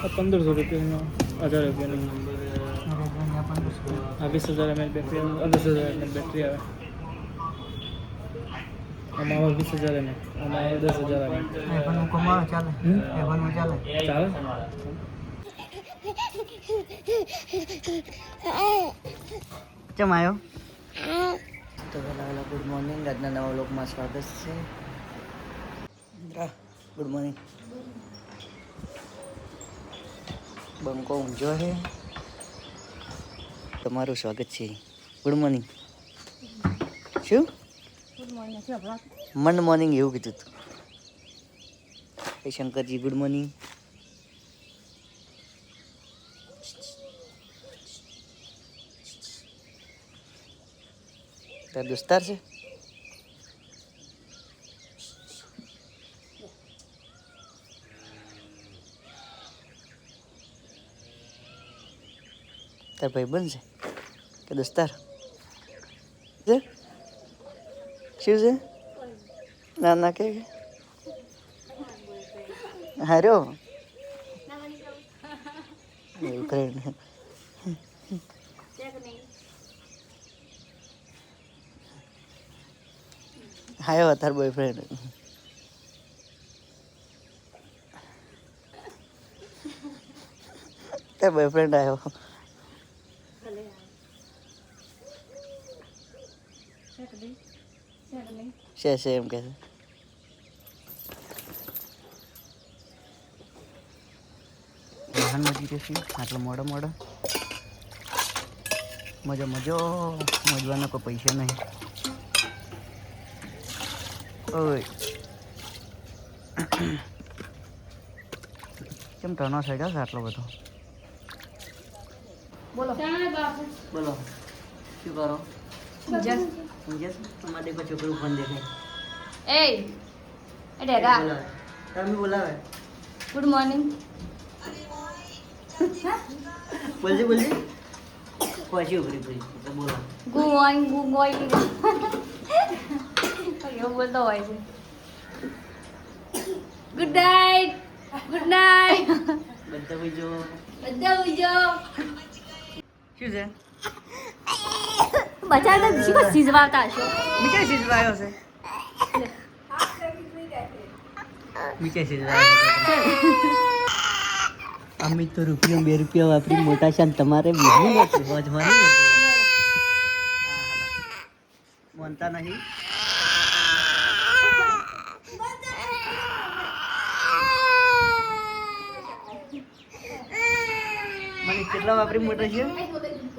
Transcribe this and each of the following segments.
1500 रुपये 1000 रुपये हाँ 20,000 mAh बैटरी 10,000 mAh बैटरी આવે અમારો 20,000 mAh અમારો 10,000 mAh iPhone નું કમાવા ચાલે iPhone માં ચાલે ચાલે ચમ આવ્યો તો વેલા ગુડ મોર્નિંગ આજના નવા વ્લોગમાં સ્વાગત છે ગુડ મોર્નિંગ બંકો ઊંઝો છે તમારું સ્વાગત છે ગુડ મોર્નિંગ શું મન મોર્નિંગ એવું કીધું હતું શંકરજી ગુડ મોર્નિંગ તાર દોસ્તાર છે તાર ભાઈ બનશે કે દોસ્તાર છે શું છે ના ના કે હાર્યો એવું કરે આવ્યો તાર બોયફ્રેન્ડ તાર બોયફ્રેન્ડ આવ્યો છે એમ કે છે વાહન મજી રહેશે આટલો મોડો મજવાનો કોઈ પૈસા નહીં ઓય કેમ ટર્નો સાઈડ હશે આટલો બધો બોલો શું કરો તમારે દેખો છોકરું ફોન દેખાય તમે બોલાવે ગુડ મોર્નિંગ બોલજે પછી ઉભરી બોલો ગુડ મોર્નિંગ એવું બોલતો હોય છે ગુડ નાઇટ બધા બીજો શું છે બચાવ તો શું સીઝવાતા હશો મીઠે સીઝવાયો છે મીઠે સીઝવાયો અમે તો ₹2 વાપરી મોટા શાન તમારે બીજું નથી વજવાની મોનતા નહીં મને કેટલા વાપરી મોટા છે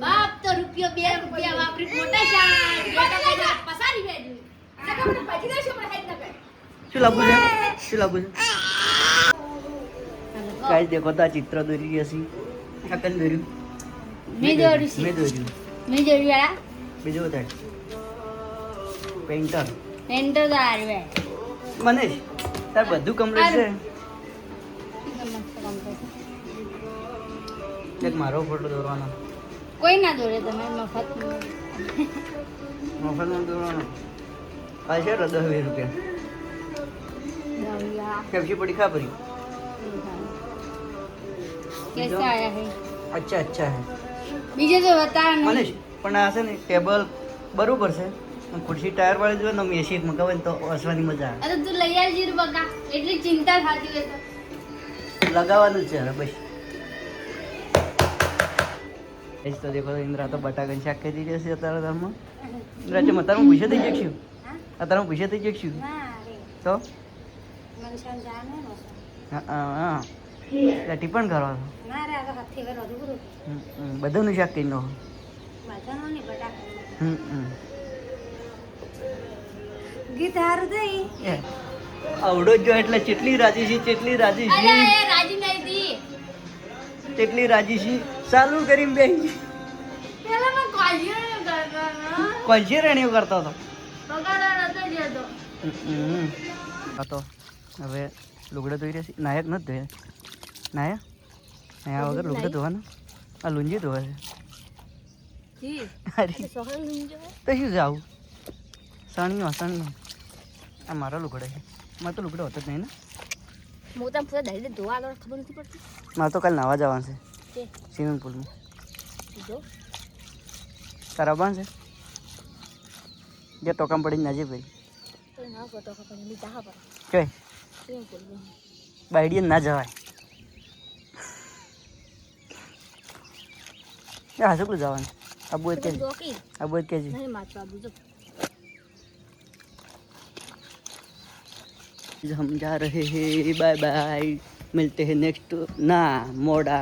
બાપ તો ₹2 વાપરી મોટા શાન પસારી બેઠી શું લાગુ છે કાંઈ દેખો તો આ ચિત્ર દોરી રહ્યા છીએ શકન દોર્યું મેં દોર્યું વાળા બીજું બતાડ પેન્ટર તો આરવે મને તાર બધું કમ્પ્લીટ છે એક મારો ફોટો દોરવાનો કોઈ ના દોરે તમે મફતમાં દોરવાનો આ છે ₹10,000 કેપ્સી પડી ખા ભરી कैसा आया है अच्छा है બીજે તો બતા મનેશ પણ આ છે ને ટેબલ બરોબર છે ખુરશી ટાયર વાળી જોઈએ ને એસી મગાવે તો હસવાની મજા આવે અરે તું લઈ આવજે રે બકા એટલી ચિંતા થાતી હોય તો લગાવવાનું છે હવે બસ એ તો દેખો ઇન્દ્રા તો બટાકાનું શાક ખાઈ રહી છે અત્યારે તારમાં ઇન્દ્રા છે અત્યારે પૂછે થઈ જઈશું અત્યારે પૂછે થઈ જઈશું તો હા ટિફન કરવા બધાનું શાક કરી નાખો ગીત હારું દઈ આવડો જો એટલે ચેટલી રાજી છે ચેટલી રાજી છે રાજી નહીં દી ચેટલી રાજી છે ચાલુ કરીને બેસી પેલા મેં કોલ્યો કરતો કોલસી રેણીઓ કરતો હતો પગાડા નતો જતો તો હવે લુગડા ધોઈ રહ્યા છે નાયક નથી ધોયા નાયા વગર લુગડા ધોવાના આ લુંજી ધોવા છે અરે તો શું છે આવું સણીઓ આ મારો લુગડો છે મારે તો લુગડો હોતો જ નહીં ને મોટા પૂરા દઈ દે ધોવા આલો ખબર નથી પડતી મારે તો કાલે નાવા જવાનું છે કે સ્વિમિંગ પુલમાં જો તારા આવવાનું છે જે ટોકામ પડીને નાજે ભાઈ તો ના ફોટો ખબર નહીં ચાહ પર કે કેમ બોલ બાઈડીએ ના જવાય હા શું જવાનું આબુ જ કે જોકી આબુ જ કે નહીં માચવા બુજો हम जा रहे हैं बाय बाय मिलते हैं नेक्स्ट ना मोड़ा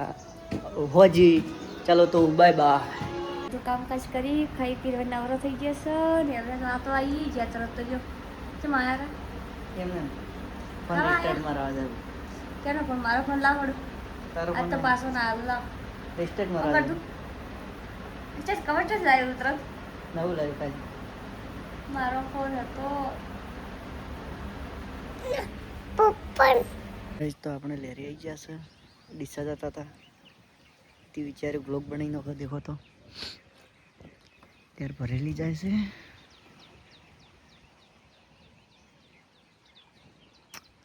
होजी चलो तो बाय बाय તો કામકાજ કરી ખાઈ પી નવરો થઈ ગયો છે ને હવે રાતો આવી જ્યાં તરત તો જો કેમ આયા કેમ ને ફોન રિસ્ટાર્ટ મારવા દે કેનો ફોન મારો ફોન લાવડો તારો આ તો પાછો ના આવ્યો લાવ રિસ્ટાર્ટ કર મારવા દઉં ચલ કવર જ લાવ્યો તરત નવું લાવ્યું કાલે મારો ફોન હતો ગઈસ તો આપણે લેરી આવી ગયા છે ડીસા જતા હતા તે વિચારે બ્લોગ બનાવી નાખો દેખો તો ત્યાર ભરેલી જાય છે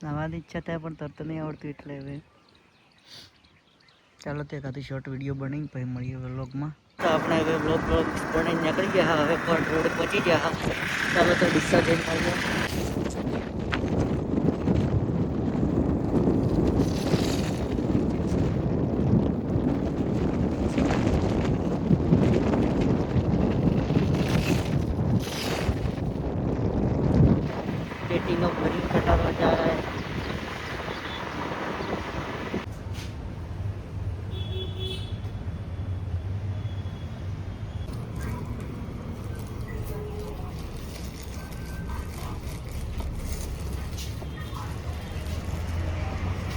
નાવાની ઈચ્છા થાય પણ તરત નહીં આવડતું એટલે હવે ચાલો તે એકાદી શોર્ટ વિડીયો બનાવીને પછી મળીએ વ્લોગમાં તો આપણે હવે બ્લોગ બનાવીને નીકળી ગયા હવે કોર્ટ રોડ પહોંચી ગયા ચાલો તો ડીસા જઈને મળીએ पेटी भरी कटारा जा रहा है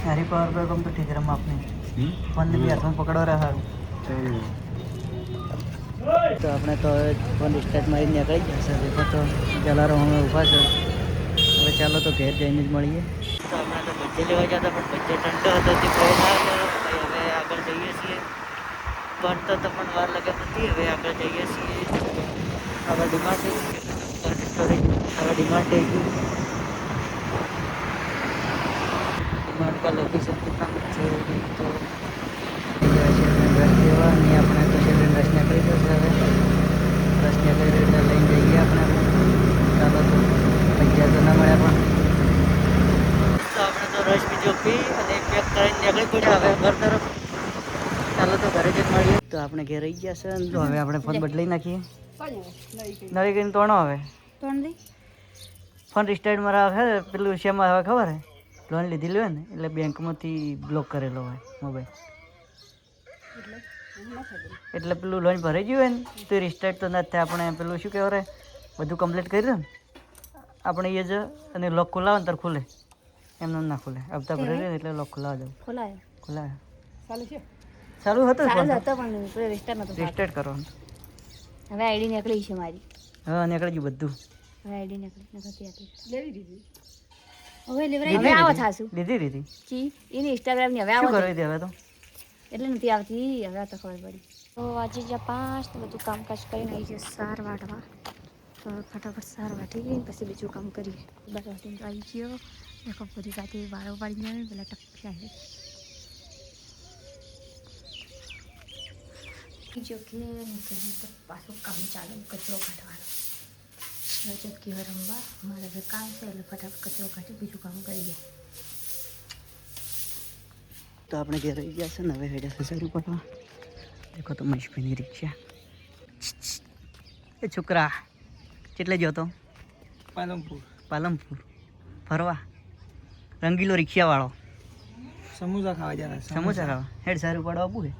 हरी पावर पे कम तो ठीक है आपने फोन भी हाथ में पकड़ो रहा तो आपने तो फोन स्टार्ट मारी निकल गया देखो तो जला रहा हूँ ऊपर से હવે ચાલો તો ઘેર જઈને જ મળીએ તો આપણે તો ભજ્જે લેવા જતા પણ ભજ્જે ઠંડો હતો તે કોઈ ના ગયો હવે આગળ જઈએ છીએ ભણતો તો પણ વાર લાગે નથી હવે આગળ જઈએ છીએ હવે ડિમાન્ડ થઈ ગયું સ્ટોરેજ હવે ડિમાન્ડ થઈ ગયું ડિમાન્ડ का लोकेशन कितना છે તો રસ લેવા અને આપણે તો છે રસના કરી દો હવે રસના કરી એટલે લઈને જઈએ આપણે ચાલો તો પૈસા તો ના મળ્યા પણ તો આપણે તો રસ બીજો પી અને પેક કરીને નીકળી પડ્યા હવે ઘર તરફ ચાલો તો ઘરે જઈને મળીએ તો આપણે ઘેર રહી ગયા છે તો હવે આપણે ફોન બદલાઈ નાખીએ નવી કરીને તોણો હવે ફોન રિસ્ટાર્ટ મારા છે પેલું શેમાં હવે ખબર હે લોન લીધેલી હોય ને એટલે બેંકમાંથી બ્લોક કરેલો હોય મોબાઈલ એટલે પેલું લોન ભરાઈ ગયું હોય ને તો રિસ્ટાર્ટ તો ના થાય આપણે પેલું શું કહેવાય બધું કમ્પ્લીટ કરી દે ને આપણે એ જ અને લોક ખોલાવે ને ત્યારે ખુલે એમને ના ખુલે હપ્તા ભરે ને એટલે લોક ખોલાવા જાવ ખોલાવે ચાલુ હતો રિસ્ટાર્ટ કરવાનું હવે આઈડી નીકળી છે મારી હા નીકળી ગયું બધું હવે આઈડી નીકળી હવે લેવરાઈ હવે આવો થાશું લીધી જી એની ઇન્સ્ટાગ્રામ ની હવે શું આવો કરવી દે હવે તો એટલે નથી આવતી હવે આ તો ખબર પડી તો આજે જ્યાં 5 તો બધું કામકાજ કરીને આવી છે સાર વાટવા તો ફટાફટ સાર વાટી ગઈ પછી બીજું કામ કરીએ બાર વાટીને તો આવી ગયો એક બધી રાતે વાળો પાડીને આવે પેલા ટપકી આવે જો કે પાછું કામ ચાલુ કચરો કાઢવાનો ચટકી રમવા મારે હવે કામ છે એટલે ફટાફટ કચરો કાઢી બીજું કામ કરીએ તો આપણે ઘેર રહી ગયા છે ને હવે હેડે સારું પડવા દેખો તો મહેશભાઈની રિક્ષા એ છોકરા કેટલે ગયો તો પાલનપુર ફરવા રંગીલો રિક્ષાવાળો સમોસા ખાવા જરા સમોસા ખાવા હેડ સારું પડવા આપવું હે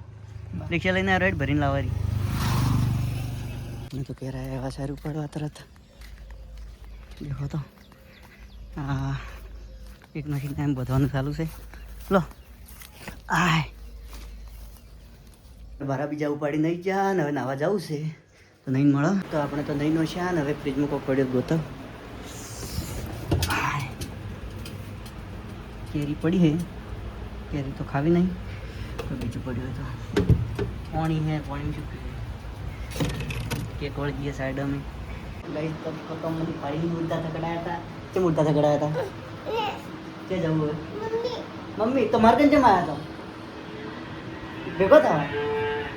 રિક્ષા લઈને હેડ ભરીને લાવવાની મેં તો ઘેર આવ્યા સારું પડવા તરત દેખો તો હા એક મશીન ટાઈમ બધવાનું ચાલુ છે લો આય બારા બીજા ઉપાડી નહીં જા ને હવે નાવા જવું છે તો નહીં મળો તો આપણે તો નહીં નો છે ને હવે ફ્રીજમાં કોઈ પડ્યો ગોતો કેરી પડી હે કેરી તો ખાવી નહીં તો બીજું પડ્યું હોય તો પાણી હે પાણી શું કેક વળી ગઈ સાઈડ અમે ગઈ તો પાણી મુદ્દા થકડાયા હતા કે મુદ્દા થકડાયા હતા કે જવું હોય મમ્મી તમારે કઈ જમા આવ્યા તો ભેગો થવા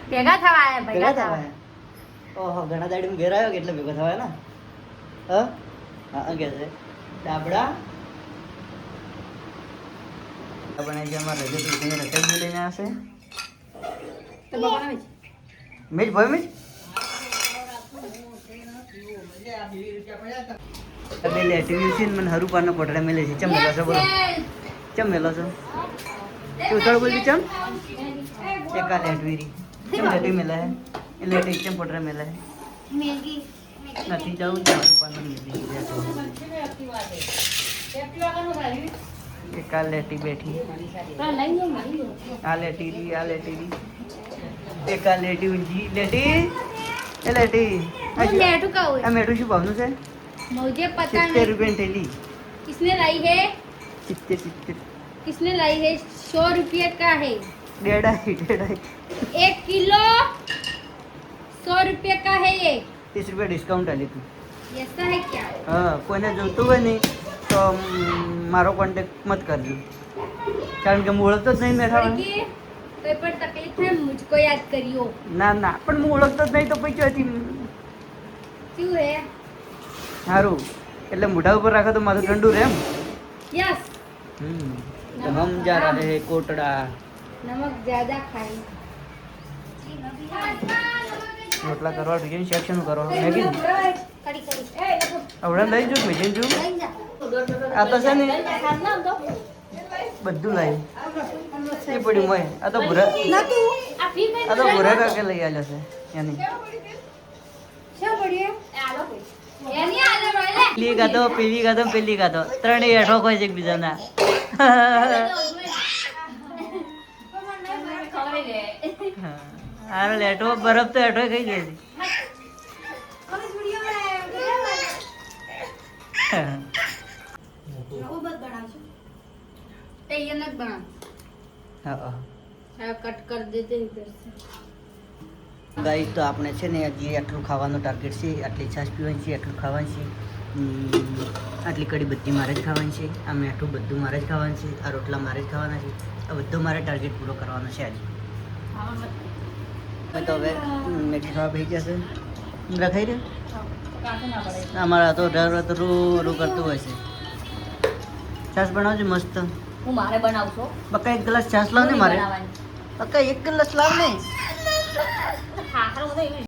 ભેગા થવા આયા ભેગા થવા ઓહો ઘણા દાડીમાં ઘેર આવ્યો કે એટલે ભેગો થવાય ને હા હા કે છે ડાબડા આપણે જે અમારા રજત ઉઠીને રસોઈ લઈને આવશે તો બગાડે મિજ ભાઈ મિજ બેલે ટીવી મને હરુ પાનો કોટડા મેલે છે ચમ મેલો છો બોલો ચમ મેલો છો તું ઉતળ બોલી ચમ એકા લેટવીરી ચમ લેટી મેલા હે એટલે ટી ચમ કોટડા મેલા હે મેગી નથી જાઉં તો હરુ પાનો મેલી એકા લેટી બેઠી આ લેટી રી એકા લેટી ઊંજી લેટી એ લેટી मेटू का हुआ આ મેઠું શું ભાવનું છે मुझे पता 70 नहीं રૂપિયા થેલી किसने लाई है 70 किसने लाई है 100 रुपये का है डेढ़ाई 1 किलो 100 रुपये का है ये 30 રૂપિયા ડિસ્કાઉન્ટ આલી તું ऐसा है क्या હા કોઈને જોતું હોય ને તો મારો કોન્ટેક્ટ મત કરજો કારણ કે હું ઓળખતો જ નહીં મેઠા लड़की, कोई पर तकलीफ है मुझको याद करियो ના ના પણ હું ઓળખતો જ નહીં તો પછી હતી क्यों है સારું એટલે મોઢા ઉપર રાખો તો માથું ઠંડુ રહે એમ यस તો હમ જા રહે હે કોટડા नमक ज्यादा खाए રોટલા કરવા ઢીકીને સેક્શન કરવા મેગી कड़ी कड़ी આવડે લઈ જો મેજન જો આ તો છે ને બધું લાવી એ પડ્યું મય આ તો ભૂરા આ તો ભૂરા કાકે લઈ આવ્યા છે એની પેલી ગાતો પેલી ગાતો ત્રણેય હેઠો કોઈ છે એકબીજાના હારો લેટો બરફ તો હેઠો ખાઈ જાય कट कर देते इधर से ગાઈસ તો આપણે છે ને હજી આટલું ખાવાનું ટાર્ગેટ છે આટલી છાશ પીવાની છે આટલું ખાવાનું છે આટલી કડી બધી મારે જ ખાવાની છે આ મીઠું બધું મારે જ ખાવાનું છે આ રોટલા મારે જ ખાવાના છે આ બધો મારે ટાર્ગેટ પૂરો કરવાનો છે આજે તો હવે મેગી ખાવા બેસી જશે રખાઈ રહ્યું અમારા તો ડર રૂ કરતું હોય છે છાશ બનાવજો મસ્ત હું મારે બનાવશો બકા 1 ગ્લાસ છાશ લાવ ને મારે બકા 1 ગ્લાસ લાવ ને હા